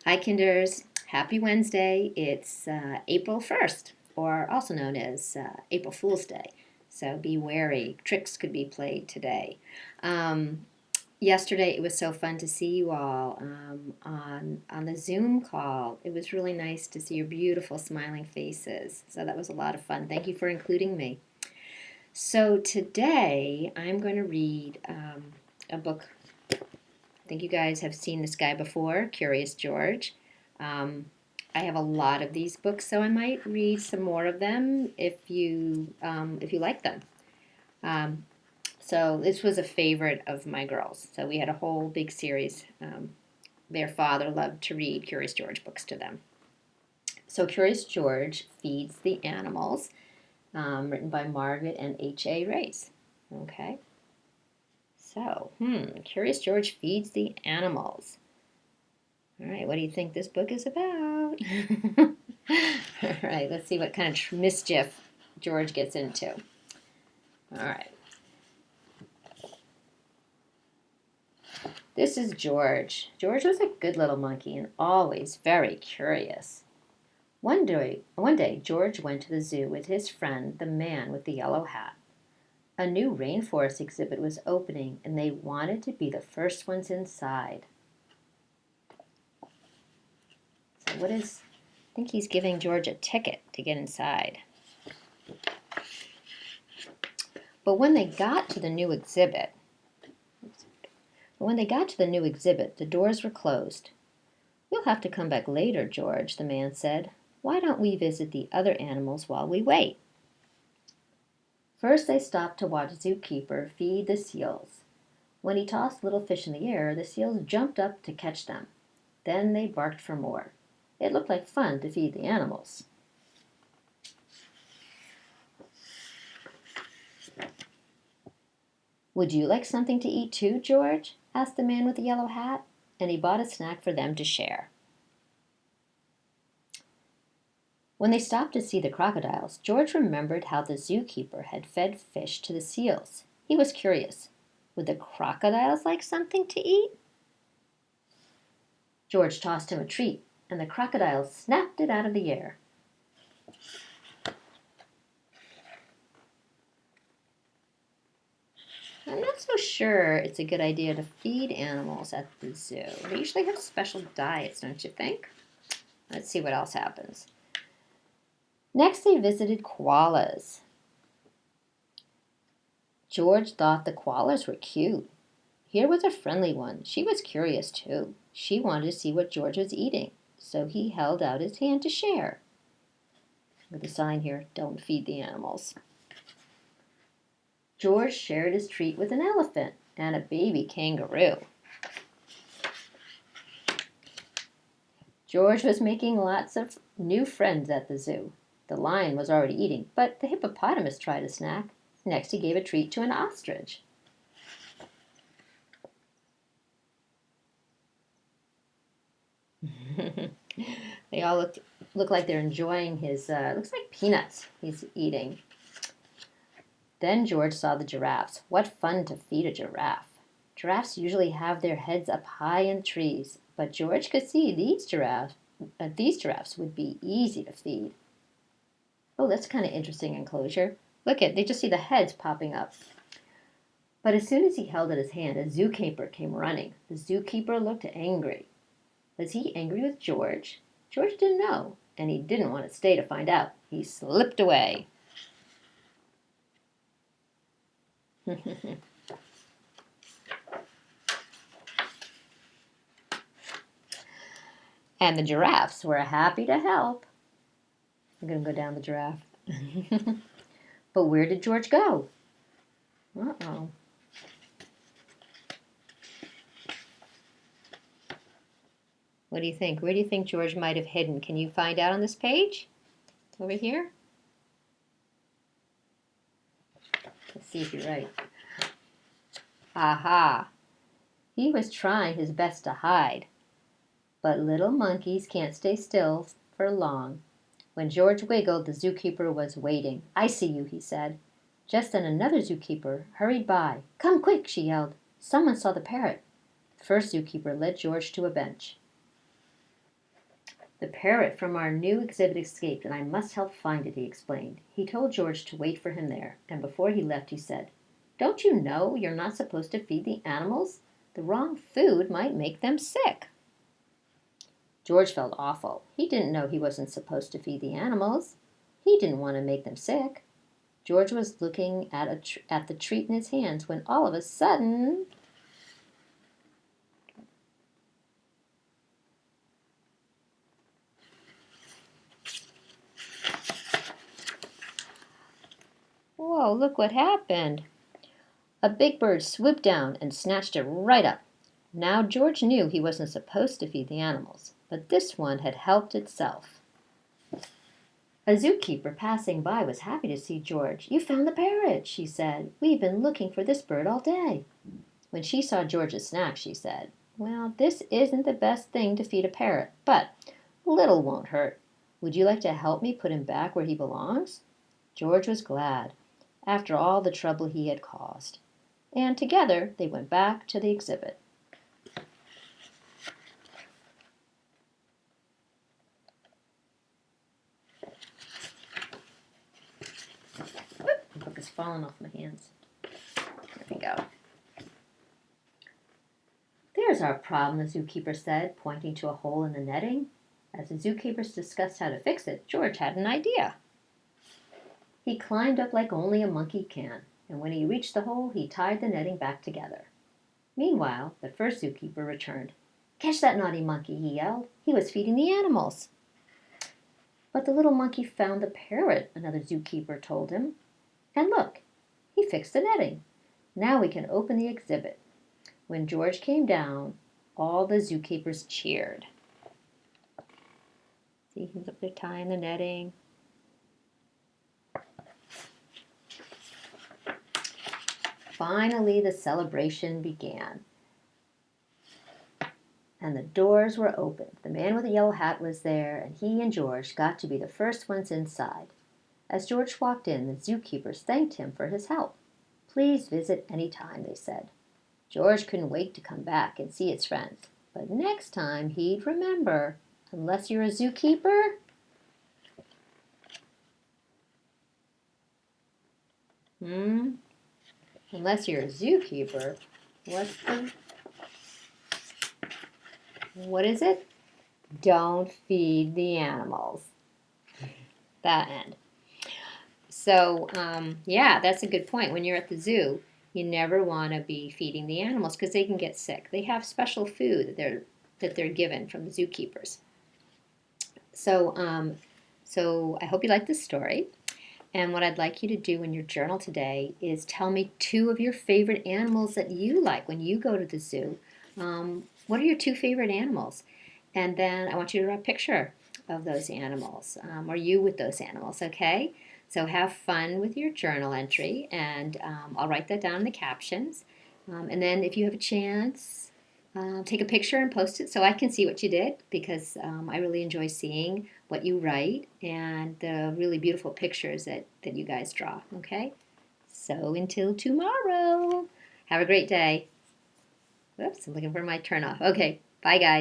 Hi, Kinders. Happy Wednesday. It's April 1st, or also known as April Fool's Day. So be wary. Tricks could be played today. Um, Yesterday, it was so fun to see you all on the Zoom call. It was really nice to see your beautiful smiling faces. So that was a lot of fun. Thank you for including me. So today, I'm going to read a book. I think you guys have seen this guy before, Curious George. Um, I have a lot of these books, so I might read some more of them if you like them. Um, so this was a favorite of my girls. So we had a whole big series. Their father loved to read Curious George books to them. So Curious George feeds the animals, written by Margaret and H.A. Race. Okay. So, Curious George feeds the animals. All right, what do you think this book is about? All right, let's see what kind of mischief George gets into. All right. This is George. George was a good little monkey and always very curious. One day, George went to the zoo with his friend, the man with the yellow hat. A new rainforest exhibit was opening, and they wanted to be the first ones inside. So, I think he's giving George a ticket to get inside. But when they got to the new exhibit, the doors were closed. "You'll have to come back later, George," the man said. "Why don't we visit the other animals while we wait?" First they stopped to watch Zookeeper feed the seals. When he tossed little fish in the air, the seals jumped up to catch them. Then they barked for more. It looked like fun to feed the animals. "Would you like something to eat too, George?" asked the man with the yellow hat, and he bought a snack for them to share. When they stopped to see the crocodiles, George remembered how the zookeeper had fed fish to the seals. He was curious. Would the crocodiles like something to eat? George tossed him a treat, and the crocodile snapped it out of the air. I'm not so sure it's a good idea to feed animals at the zoo. They usually have special diets, don't you think? Let's see what else happens. Next, they visited koalas. George thought the koalas were cute. Here was a friendly one. She was curious, too. She wanted to see what George was eating, so he held out his hand to share. With a sign here, "Don't feed the animals." George shared his treat with an elephant and a baby kangaroo. George was making lots of new friends at the zoo. The lion was already eating, but the hippopotamus tried a snack. Next, he gave a treat to an ostrich. They all look like they're enjoying his, looks like peanuts he's eating. Then George saw the giraffes. What fun to feed a giraffe. Giraffes usually have their heads up high in trees, but George could see these giraffes would be easy to feed. Oh, that's kind of interesting enclosure. They just see the heads popping up. But as soon as he held out his hand, a zookeeper came running. The zookeeper looked angry. Was he angry with George? George didn't know, and he didn't want to stay to find out. He slipped away. And the giraffes were happy to help. I'm going to go down the giraffe. But where did George go? Uh-oh. What do you think? Where do you think George might have hidden? Can you find out on this page? Over here? Let's see if you're right. Aha! He was trying his best to hide. But little monkeys can't stay still for long. When George wiggled, the zookeeper was waiting. "I see you," he said. Just then another zookeeper hurried by. "Come quick," she yelled. "Someone saw the parrot." The first zookeeper led George to a bench. The parrot from our new exhibit escaped, and I must help find it, he explained. He told George to wait for him there, and before he left, he said, "Don't you know you're not supposed to feed the animals? The wrong food might make them sick." George felt awful. He didn't know he wasn't supposed to feed the animals. He didn't want to make them sick. George was looking at the treat in his hands when all of a sudden, whoa, look what happened. A big bird swooped down and snatched it right up. Now George knew he wasn't supposed to feed the animals, but this one had helped itself. A zookeeper passing by was happy to see George. "You found the parrot," she said. "We've been looking for this bird all day." When she saw George's snack, she said, "Well, this isn't the best thing to feed a parrot, but little won't hurt. Would you like to help me put him back where he belongs?" George was glad, after all the trouble he had caused, and together they went back to the exhibit. The book is falling off my hands. There we go. "There's our problem," the zookeeper said, pointing to a hole in the netting. As the zookeepers discussed how to fix it, George had an idea. He climbed up like only a monkey can, and when he reached the hole, he tied the netting back together. Meanwhile, the first zookeeper returned. "Catch that naughty monkey," he yelled. "He was feeding the animals." "But the little monkey found the parrot," another zookeeper told him. "And look, he fixed the netting. Now we can open the exhibit." When George came down, all the zookeepers cheered. See, he's up there tying the netting. Finally, the celebration began, and the doors were opened. The man with the yellow hat was there, and he and George got to be the first ones inside. As George walked in, the zookeepers thanked him for his help. "Please visit any time," they said. George couldn't wait to come back and see his friends, but next time he'd remember, unless you're a zookeeper, unless you're a zookeeper, what is it? Don't feed the animals. That end. So, yeah, that's a good point. When you're at the zoo, you never want to be feeding the animals because they can get sick. They have special food that they're given from the zookeepers. So I hope you like this story. And what I'd like you to do in your journal today is tell me 2 of your favorite animals that you like when you go to the zoo. What are your 2 favorite animals? And then I want you to draw a picture of those animals, or you with those animals, okay? So have fun with your journal entry, and I'll write that down in the captions. And then if you have a chance, take a picture and post it so I can see what you did, because I really enjoy seeing what you write and the really beautiful pictures that you guys draw, okay? So until tomorrow, have a great day. Whoops, I'm looking for my turn off. Okay, bye guys.